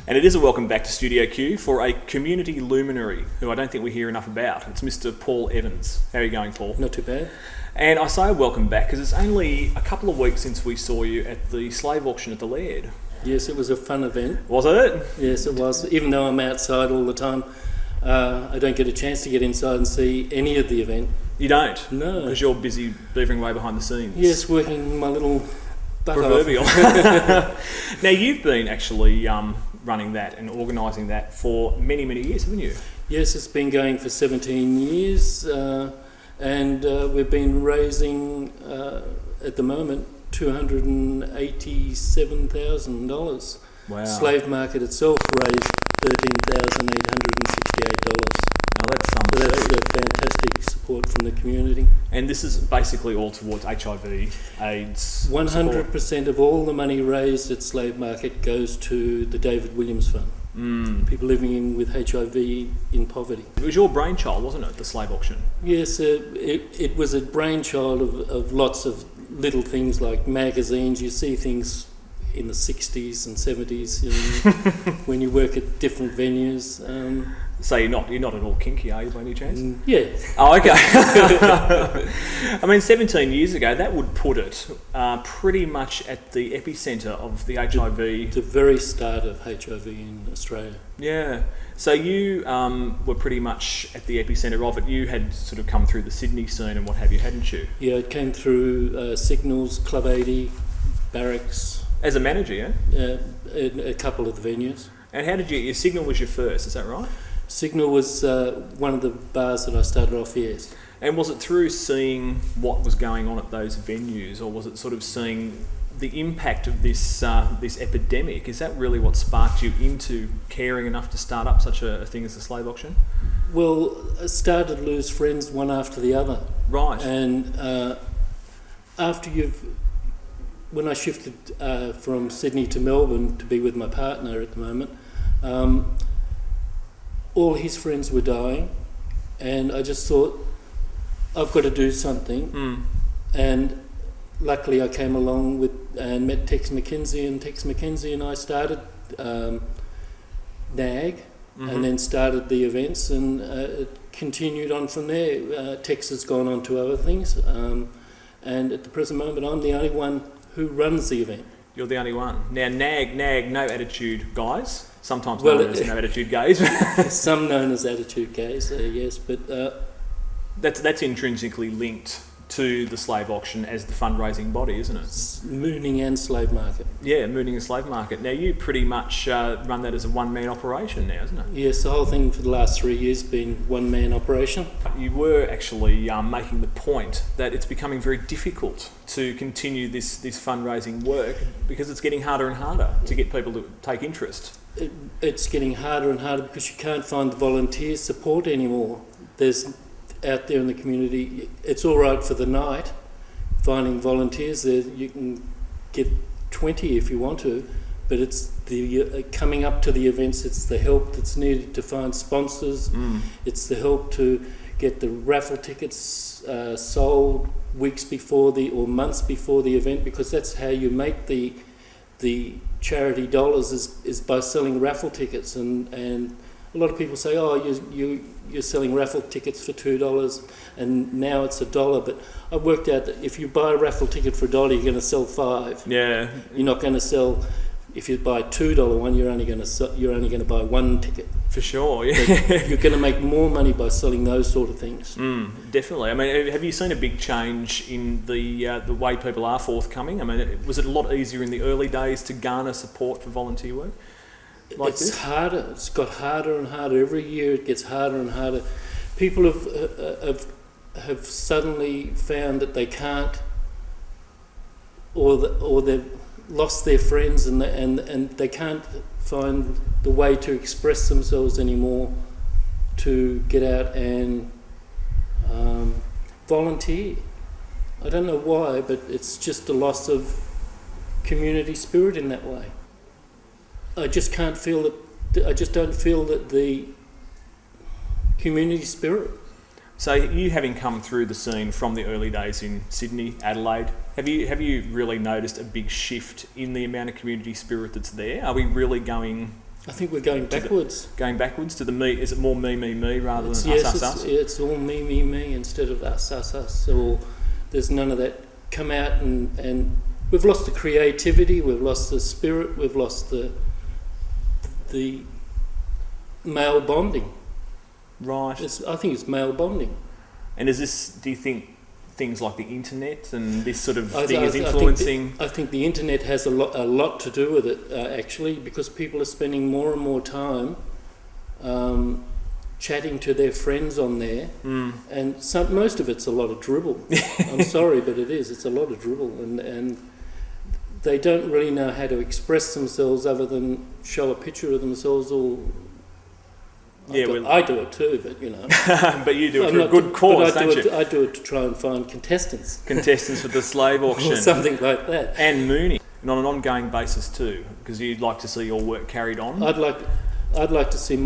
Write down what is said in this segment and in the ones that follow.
And it is a welcome back to Studio Q for a community luminary who I don't think we hear enough about. It's Mr. Paul Evans. How are you going, Paul? Not too bad. And I say welcome back because it's only a couple of weeks since we saw you at the slave auction at the Laird. Yes, it was a fun event. Was it? Yes, it was. Even though I'm outside all the time, I don't get a chance to get inside and see any of the event. You don't? No. Because you're busy beavering away behind the scenes. Yes, working my little butt proverbial. off. Now, you've been actually running that and organising that for many, many years, haven't you? Yes, it's been going for 17 years and we've been raising, at the moment, $287,000. Wow. Slave market itself raised $13,868. Now that's So that's a fantastic support from the community. And this is basically all towards HIV, AIDS 100% of all the money raised at Slave Market goes to the David Williams Fund. People living with HIV in poverty. It was your brainchild, wasn't it, the slave auction? Yes, it was a brainchild of lots of little things like magazines. You see things in the 60s and 70s when you work at different venues. So you're not at all kinky, are you, by any chance? Yeah. Oh, okay. I mean, 17 years ago, that would put it pretty much at the epicentre of the HIV. The very start of HIV in Australia. Yeah. So you were pretty much at the epicentre of it. You had sort of come through the Sydney scene and what have you, hadn't you? Yeah, it came through Signals, Club 80, Barracks. As a manager, yeah? A couple of the venues. And how did you... Your Signal was your first, is that right? Signal was one of the bars that I started off, yes. And was it through seeing what was going on at those venues, or was it sort of seeing the impact of this this epidemic? Is that really what sparked you into caring enough to start up such a thing as the slave auction? Well, I started to lose friends one after the other. Right. And when I shifted from Sydney to Melbourne to be with my partner at the moment, all his friends were dying, and I just thought, I've got to do something. And luckily I came along and met Tex McKenzie, and Tex McKenzie and I started NAG, and then started the events, and it continued on from there. Tex has gone on to other things, and at the present moment I'm the only one who runs the event. You're the only one. Now, NAG, no attitude guys, sometimes known as no attitude gays. Some known as attitude gays, yes, but... That's intrinsically linked to the slave auction as the fundraising body, isn't it? Mooning and slave market. Yeah, mooning and slave market. Now, you pretty much run that as a one-man operation now, isn't it? Yes, the whole thing for the last 3 years has been one-man operation. You were actually making the point that it's becoming very difficult to continue this fundraising work because it's getting harder and harder to get people to take interest. It's getting harder and harder because you can't find the volunteer support anymore. There's out there in the community, it's all right for the night, finding volunteers there. You can get 20 if you want to, but it's the coming up to the events, it's the help that's needed to find sponsors, it's the help to get the raffle tickets sold weeks before or months before the event, because that's how you make the charity dollars is by selling raffle tickets, and a lot of people say, oh, you're selling raffle tickets for $2 and now it's $1, but I worked out that if you buy a raffle ticket for $1, you're going to sell 5. Yeah. You're not going to sell, if you buy a $2 one, you're only going to buy one ticket. For sure, yeah. You're going to make more money by selling those sort of things. Definitely. I mean, have you seen a big change in the way people are forthcoming? I mean, was it a lot easier in the early days to garner support for volunteer work? It's harder. It's got harder and harder. Every year it gets harder and harder. People have have suddenly found that they can't, or they've lost their friends and they can't find the way to express themselves anymore, to get out and volunteer. I don't know why, but it's just a loss of community spirit in that way. I just can't feel that. I just don't feel that the community spirit. So you having come through the scene from the early days in Sydney, Adelaide, have you really noticed a big shift in the amount of community spirit that's there? Are we really going? I think we're going backwards. Going backwards to the me? Is it more me rather than us? It's all me instead of us. Or there's none of that. Come out and we've lost the creativity, we've lost the spirit, we've lost the male bonding. Right. I think it's male bonding. And is this? Do you think things like the internet and this sort of thing is influencing? I think the internet has a lot to do with it, actually, because people are spending more and more time chatting to their friends on there, and most of it's a lot of dribble. I'm sorry, but it is. It's a lot of dribble, and they don't really know how to express themselves other than show a picture of themselves or. I do it too, but you know. But you do it for a good cause, don't you? I do it to try and find contestants. Contestants for the slave auction. Or something like that. And mooning. And on an ongoing basis too, because you'd like to see your work carried on. I'd like to see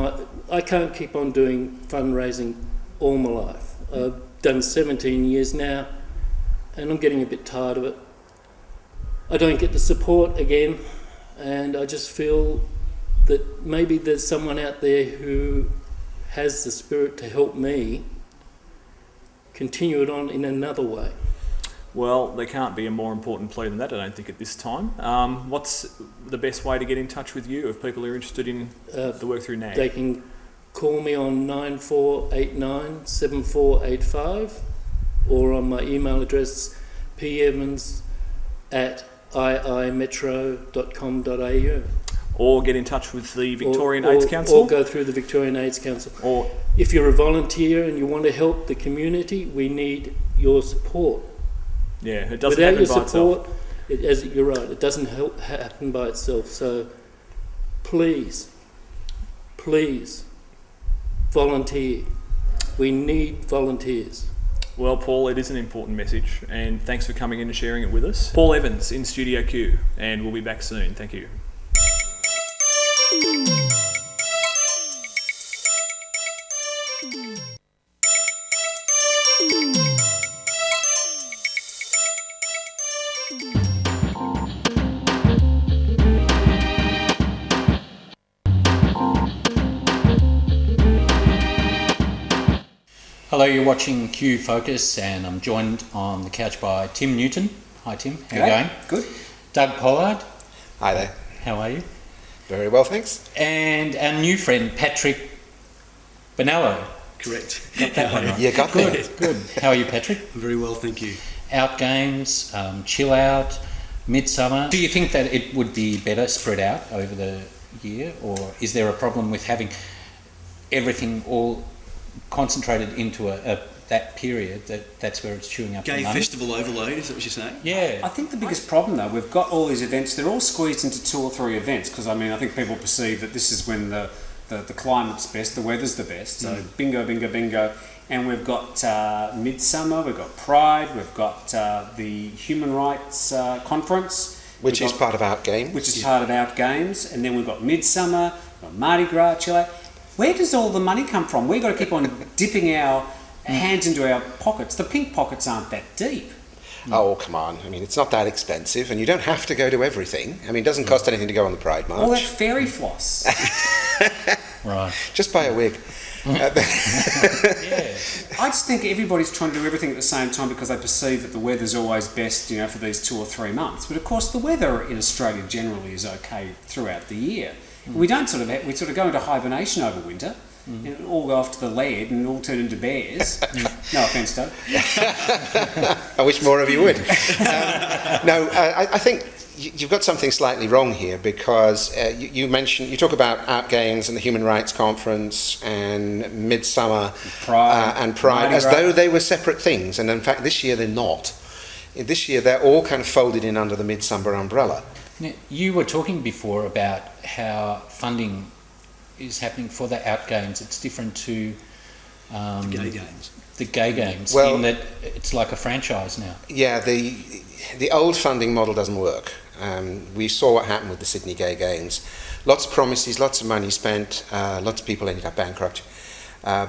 I can't keep on doing fundraising all my life. I've done 17 years now, and I'm getting a bit tired of it. I don't get the support again, and I just feel that maybe there's someone out there who has the spirit to help me continue it on in another way. Well, there can't be a more important plea than that, I don't think, at this time. What's the best way to get in touch with you if people are interested in the work through NAG? They can call me on 9489 7485 or on my email address pevans@iimetro.com.au. Or get in touch with the Victorian AIDS Council? Or go through the Victorian AIDS Council. Or if you're a volunteer and you want to help the community, we need your support. Yeah, it doesn't happen by itself. You're right, it doesn't happen by itself. So please, volunteer. We need volunteers. Well, Paul, it is an important message, and thanks for coming in and sharing it with us. Paul Evans in Studio Q, and we'll be back soon. Thank you. Hello, you're watching Q Focus, and I'm joined on the couch by Tim Newton. Hi Tim, how are you going? Good. Doug Pollard. Hi there. How are you? Very well, thanks. And our new friend Patrick Bonello. Correct. Got that one right. You got that. Good. How are you, Patrick? Very well, thank you. Outgames, Chill Out, Midsummer. Do you think that it would be better spread out over the year, or is there a problem with having everything all concentrated into that period, that's where it's chewing up Gay the money? festival overload, is that what you're saying? Yeah. I think the biggest problem though, we've got all these events, they're all squeezed into 2 or 3 events, because I think people perceive that this is when the climate's best, the weather's the best, so bingo, and we've got Midsummer, we've got Pride, we've got the Human Rights Conference. Which is part of Outgames. Which is part of Outgames, and then we've got Midsummer, we've got Mardi Gras, Chile. Where does all the money come from? We've got to keep on dipping our hands into our pockets. The pink pockets aren't that deep. Oh, come on. It's not that expensive, and you don't have to go to everything. It doesn't cost anything to go on the Pride March. All that fairy floss. Right. Just buy a wig. Yeah. I just think everybody's trying to do everything at the same time because they perceive that the weather's always best, for these 2 or 3 months. But of course, the weather in Australia generally is okay throughout the year. We don't we go into hibernation over winter, and it all go off to the lead and all turn into bears. No offence, Doug. I wish more of you would. I think you've got something slightly wrong here, because you talk about Outgames and the Human Rights Conference and Midsummer and Pride as though they were separate things, and in fact this year they're not. This year they're all kind of folded in under the Midsummer umbrella. Now, you were talking before about how funding is happening for the Outgames. It's different to The gay games. The gay games, well, in that it's like a franchise now. Yeah, the old funding model doesn't work. We saw what happened with the Sydney Gay Games. Lots of promises, lots of money spent, lots of people ended up bankrupt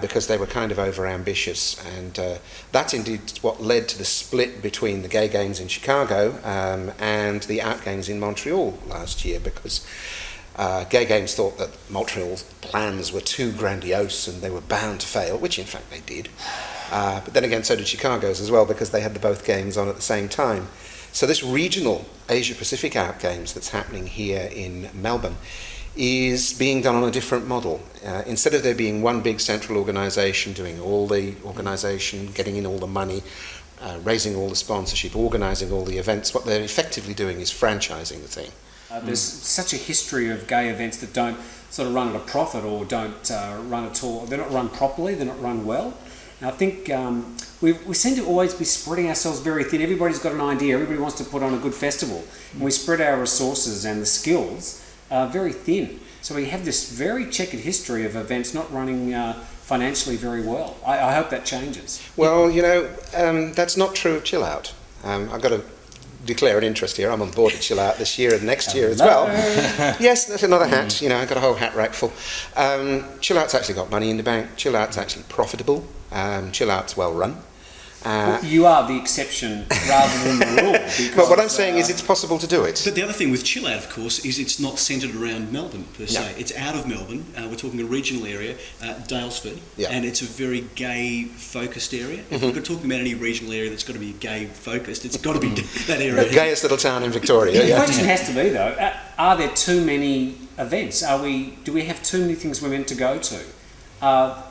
because they were kind of over-ambitious. And that's indeed what led to the split between the Gay Games in Chicago and the Outgames in Montreal last year, because Gay Games thought that Montreal's plans were too grandiose and they were bound to fail, which in fact they did. But then again, so did Chicago's as well, because they had the both games on at the same time. So this regional Asia-Pacific Outgames that's happening here in Melbourne is being done on a different model. Instead of there being one big central organisation doing all the organisation, getting in all the money, raising all the sponsorship, organising all the events, what they're effectively doing is franchising the thing. There's such a history of gay events that don't sort of run at a profit or don't run at all. They're not run properly, they're not run well. And I think we seem to always be spreading ourselves very thin. Everybody's got an idea, everybody wants to put on a good festival. And we spread our resources and the skills very thin. So we have this very checkered history of events not running financially very well. I hope that changes. Well, you know, that's not true of Chill Out. I've got to declare an interest here. I'm on board at Chill Out this year and next year as well. Yes, there's another hat. You know, I've got a whole hat rack full. Chill Out's actually got money in the bank. Chill Out's actually profitable. Chill Out's well run. Well, you are the exception rather than the rule. But what I'm saying is it's possible to do it. But the other thing with Chill Out, of course, is it's not centred around Melbourne per se. No. It's out of Melbourne. We're talking a regional area, Daylesford, and it's a very gay-focused area. If we're talking about any regional area that's got to be gay-focused, it's got to be that area. The gayest little town in Victoria. The question has to be, though, are there too many events? Do we have too many things we're meant to go to?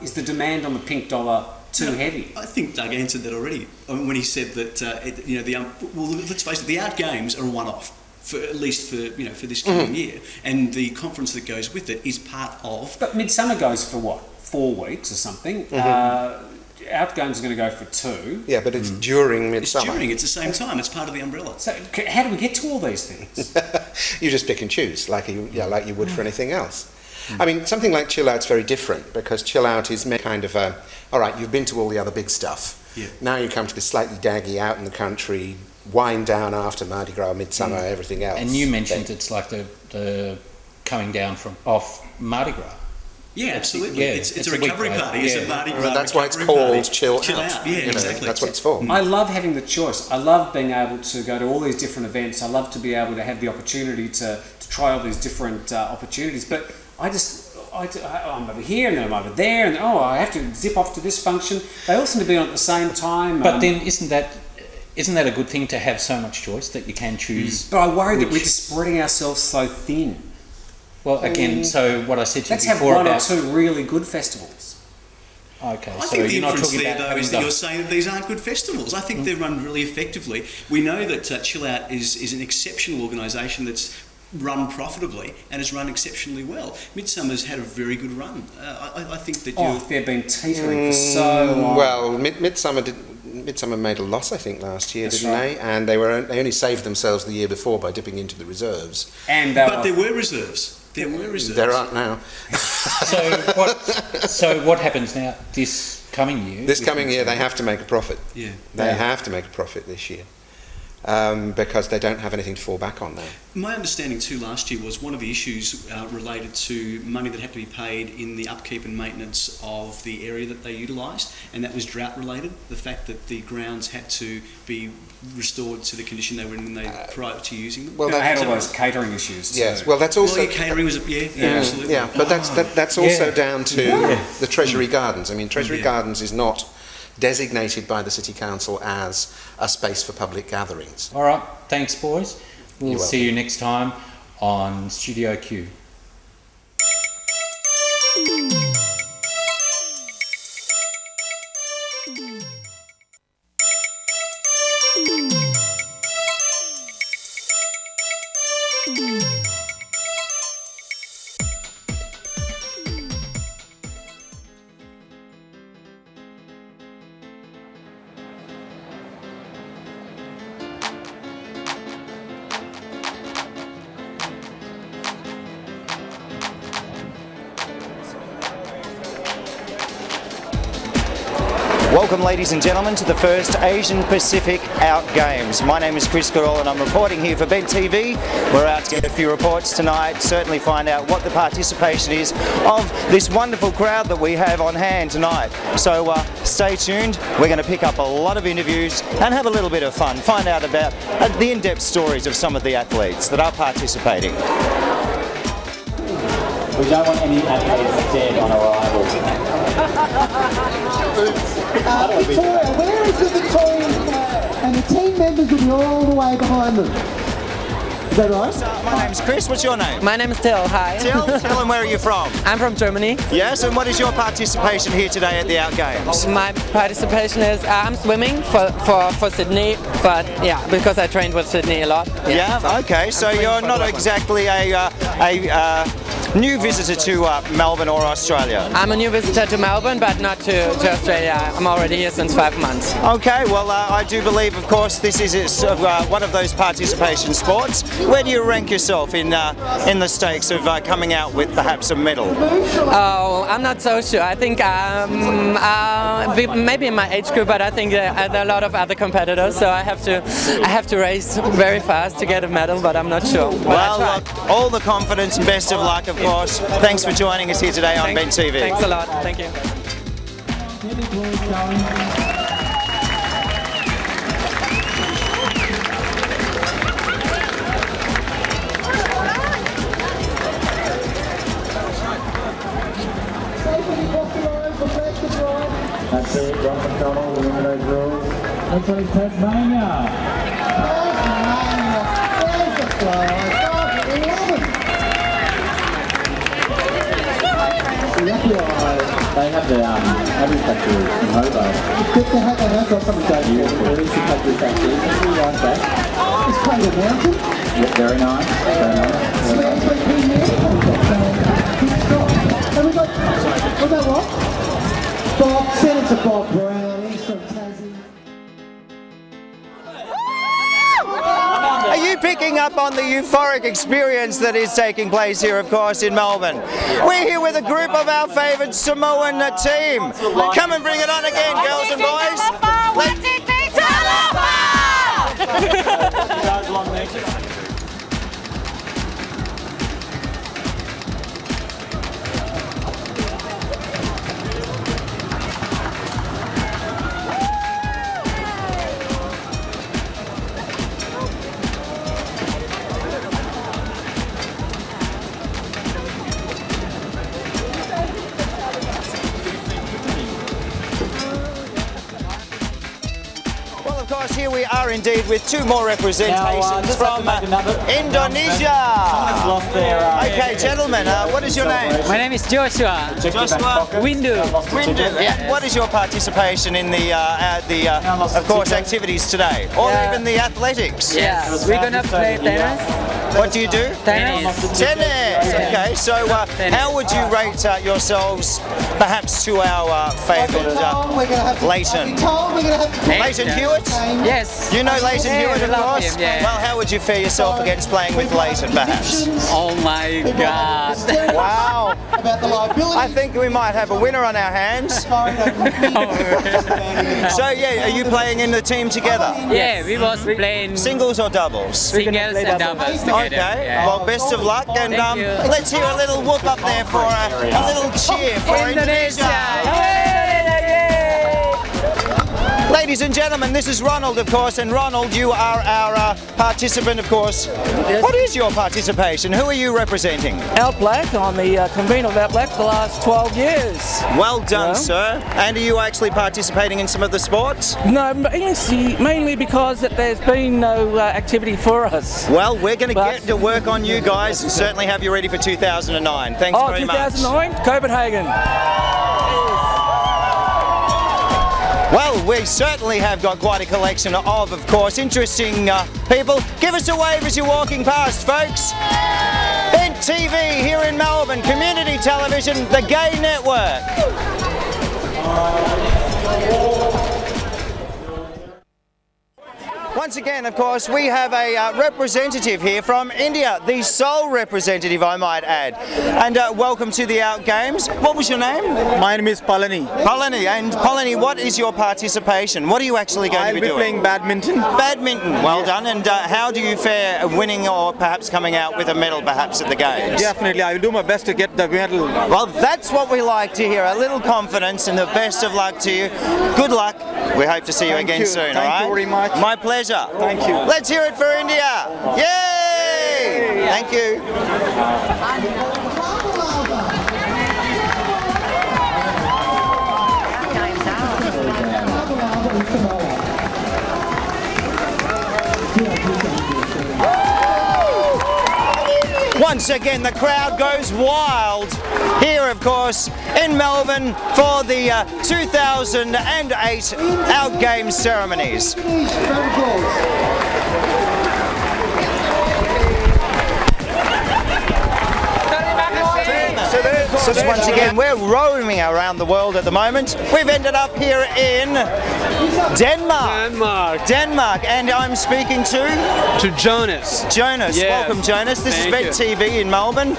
Is the demand on the pink dollar too heavy? I think Doug answered that already when he said that well, let's face it, the Outgames are a one-off for at least for this coming year, and the conference that goes with it is part of. But Midsummer goes for what, 4 weeks or something? Outgames are going to go for 2. Yeah, but it's during Midsummer. It's the same time. It's part of the umbrella. So how do we get to all these things? You just pick and choose, like you would for anything else. I mean, something like Chill Out's very different, because Chill Out is kind of all right, you've been to all the other big stuff. Yeah. Now you come to this slightly daggy out in the country, wind down after Mardi Gras, Midsummer, everything else. And you mentioned it's like the coming down off Mardi Gras. Yeah, absolutely. Yeah, it's a recovery party. It's a Mardi Gras. Well, that's why it's called Chill Out. Yeah, exactly. That's what it's for. I love having the choice. I love being able to go to all these different events. I love to be able to have the opportunity to try all these different opportunities. But I'm over here and then I'm over there, and I have to zip off to this function. They all seem to be on at the same time. But then isn't that a good thing to have so much choice that you can choose? But I worry that we're just spreading ourselves so thin. Well, again, so what I said to you Let's have before 1 or about 2 really good festivals. Okay, I so think the you're not inference talking there, about though, is that having you're saying that these aren't good festivals. I think they're run really effectively. We know that Chill Out is an exceptional organisation that's run profitably and has run exceptionally well. Midsummer's had a very good run. I think that they've been teetering for so long. Well, Midsummer made a loss, I think, last year, That's didn't right. they? And they only saved themselves the year before by dipping into the reserves. But there were reserves. There aren't now. So what happens now this coming year? This coming year, they have to make a profit. Yeah. They have to make a profit this year. Because they don't have anything to fall back on now. My understanding too last year was one of the issues related to money that had to be paid in the upkeep and maintenance of the area that they utilised, and that was drought related. The fact that the grounds had to be restored to the condition they were in when they prior to using them. Well, they had all those catering issues too. Yes, well, that's also catering was absolutely. Yeah, but that's also down to the Treasury Gardens. I mean, Treasury Gardens is not designated by the City Council as a space for public gatherings. All right, thanks, boys. We'll You're see you next time on Studio Q. Welcome, ladies and gentlemen, to the first Asian Pacific Outgames. My name is Chris Goodall and I'm reporting here for Bent TV. We're out to get a few reports tonight, certainly find out what the participation is of this wonderful crowd that we have on hand tonight. So stay tuned, we're going to pick up a lot of interviews and have a little bit of fun, find out about the in-depth stories of some of the athletes that are participating. We don't want any athletes dead on arrival. Victoria, where is the Victorian flag? And the team members will be all the way behind them. Is that right? My name's Chris, what's your name? My name is Till, hi. Till, and where are you from? I'm from Germany. Yes, and what is your participation here today at the Outgames? My participation is, I'm swimming for Sydney, but yeah, because I trained with Sydney a lot. Yeah, okay, so you're not exactly a new visitor to Melbourne or Australia? I'm a new visitor to Melbourne, but not to Australia. I'm already here since 5 months. Okay, well I do believe, of course, this is one of those participation sports. Where do you rank yourself in the stakes of coming out with perhaps a medal? Oh, I'm not so sure. I think maybe in my age group, but I think there are a lot of other competitors, so I have to race very fast to get a medal, but I'm not sure. Well, look, all the confidence and best of luck, of course. Thanks for joining us here today on Bent TV. Thanks a lot. Thank you. That's it, Ron McDonald, the winner of those rules. Next one is Tasmania. Tasmania, there's the flag. They have the Abbey factory in Hobart. Good to have that. Got something going Yeah, there is a factory. It's really nice back. It's quite a mountain. Yeah, very nice. Very nice. Smells like green here. And we got what? Bob, Senator Bob Brown. He's from Tassie. Are you picking up on the euphoric experience that is taking place here, of course, in Melbourne? We're here with a group of our favoured Samoan team. Come and bring it on again, girls and boys. Here we are indeed with two more representations from Indonesia. Okay, gentlemen, what is your name? My name is Joshua. Joshua Windu. And what is your participation in the of course, activities today, or even the athletics? Yeah, we're gonna play tennis. What do you do? Tennis. Tennis. Okay, so how would you rate yourselves, perhaps to our favoured Leighton? Leighton Hewitt? Yes. You know Leighton Hewitt, of love course? him, yeah. Well, how would you fare yourself against playing with Leighton, perhaps? Oh my God. Wow. About the liability. I think we might have a winner on our hands. So, yeah, are you playing in the team together? Yeah, we was playing Singles or doubles? singles and doubles together. Okay, Yeah. well, best of luck, and Thank you. let's hear a little whoop up there for a little cheer for Indonesia. Ladies and gentlemen, this is Ronald, of course, and Ronald, you are our participant, of course. What is your participation? Who are you representing? Out Black. I'm the convener of Out Black for the last 12 years. Well done, Yeah. sir. And are you actually participating in some of the sports? No, mainly because that there's been no activity for us. Well, we're going to get to work on you guys and certainly have you ready for 2009. Thanks very much. 2009, Copenhagen. Well, we certainly have got quite a collection of course, interesting people. Give us a wave as you're walking past, folks. Bent TV here in Melbourne, community television, the Gay Network. once again, of course, we have a representative here from India, the sole representative, I might add. And welcome to the Outgames. What was your name? My name is Palani. Palani. And Palani, what is your participation? What are you actually going to be doing? I'll be playing badminton. Badminton. Well done. And how do you fare winning or perhaps coming out with a medal perhaps at the Games? Definitely. I will do my best to get the medal. Well, that's what we like to hear. A little confidence and the best of luck to you. Good luck. We hope to see you again soon, all right? Thank you very much. My pleasure. Thank you. Let's hear it for India. Yay! Thank you. Once again, the crowd goes wild here, of course, in Melbourne for the 2008 Outgames ceremonies. So once again, we're roaming around the world at the moment. We've ended up here in Denmark, and I'm speaking to Jonas. Jonas, Yeah. welcome Jonas. This Thank is Ben TV in Melbourne.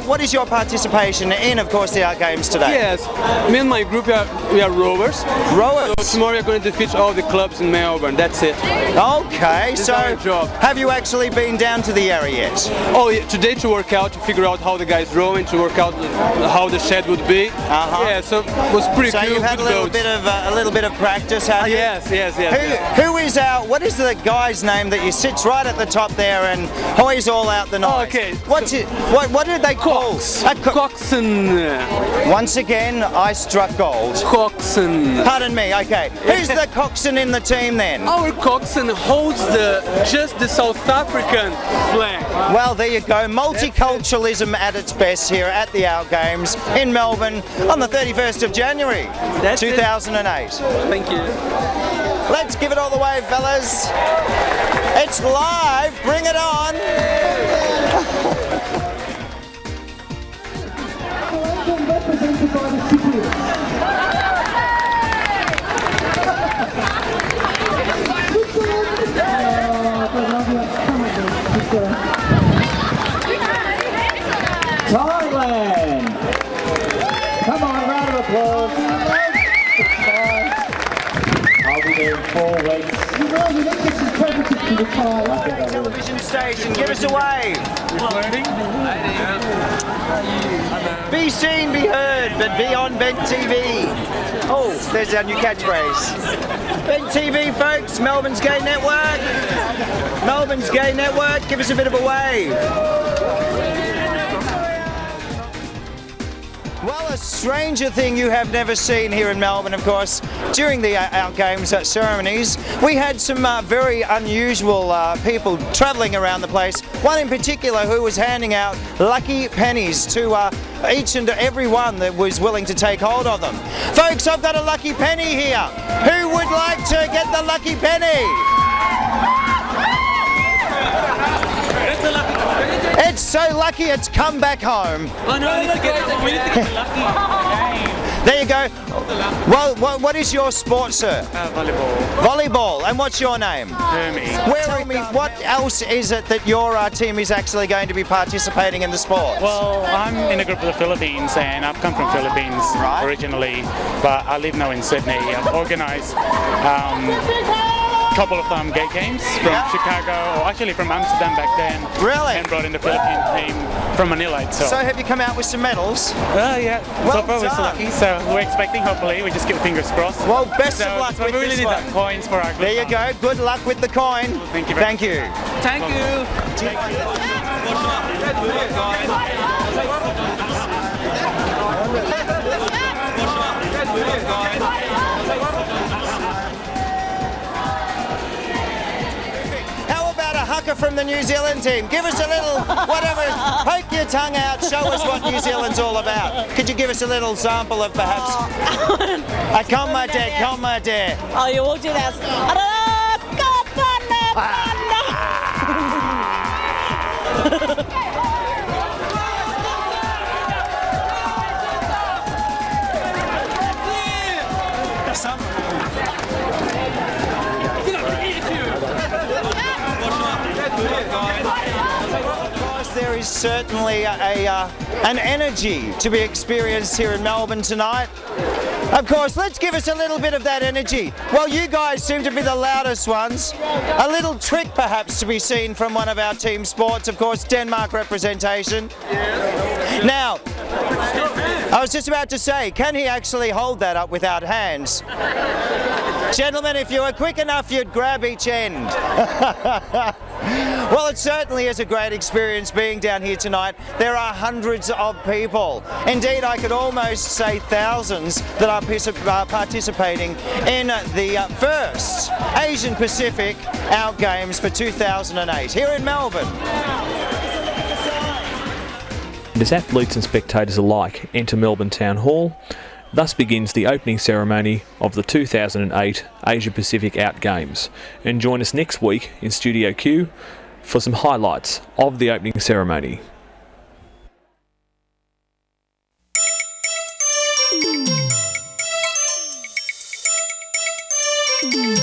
What is your participation in, of course, the Outgames today? Yes, me and my group we are rowers. Rowers. So tomorrow we're going to defeat all the clubs in Melbourne. That's it. Okay, This is so our job. have you actually been down to the area yet? Oh, yeah, today to work out, to figure out how the guys rowing, to work out how the shed would be. Yeah, so it was pretty So cool. you've had good a little bit of practice, have you? Yes. Who is what is the guy's name that you sits right at the top there and hoys all out the noise? Oh, okay. What did they call? Coxswain. Once again, I struck gold. Coxswain. Pardon me. Okay. Who's the coxswain in the team then? Our coxswain holds just the South African flag. Well, there you go. Multiculturalism at its best here at the Outgames in Melbourne on the 31st of January, 2008. Thank you. Let's give it all the way, fellas. It's live. Bring it on. Represented by the Cypriots. Thailand! Come on, round of applause. I'll be there in 4 weeks. You know, you need to get some championships to the Thai television station, give us away. Be seen, be heard, but be on Bent TV. Oh, there's our new catchphrase. Bent TV, folks, Melbourne's Gay Network. Melbourne's Gay Network, give us a bit of a wave. Well, a stranger thing you have never seen here in Melbourne, of course, during the Outgames ceremonies, we had some very unusual people travelling around the place. One in particular who was handing out lucky pennies to each and every one that was willing to take hold of them. Folks, I've got a lucky penny here. Who would like to get the lucky penny? It's so lucky it's come back home. Oh no, we need to get lucky. There you go. Well, what is your sport, sir? Volleyball. Volleyball. And what's your name? Hermie. What else is it that your team is actually going to be participating in the sport? Well, I'm in a group of the Philippines, and I've come from Philippines originally, but I live now in Sydney. I've organised couple of gay games from Chicago, or actually from Amsterdam back then. Really? And brought in the Philippine team from Manila. So have you come out with some medals? Yeah. Well so far we're so lucky. So we're expecting, hopefully, we just keep fingers crossed. Well, best of luck with we really this need one. that coins for our group. There you go. Good luck with the coin. Thank you very much. Thank you. Thank Haka from the New Zealand team. Give us a little, whatever, poke your tongue out, show us what New Zealand's all about. Could you give us a little sample of perhaps? Come my dear. Oh, you will do that. there is certainly an energy to be experienced here in Melbourne tonight. Of course, let's give us a little bit of that energy. Well, you guys seem to be the loudest ones. A little trick perhaps to be seen from one of our team sports, of course, Denmark representation. Yes. Now, I was just about to say, can he actually hold that up without hands? Gentlemen, if you were quick enough, you'd grab each end. Well, it certainly is a great experience being down here tonight. There are hundreds of people. Indeed, I could almost say thousands that are participating in the first Asian Pacific Outgames for 2008 here in Melbourne. As athletes and spectators alike enter Melbourne Town Hall, thus begins the opening ceremony of the 2008 Asia Pacific Outgames. And join us next week in Studio Q for some highlights of the opening ceremony. Mm-hmm.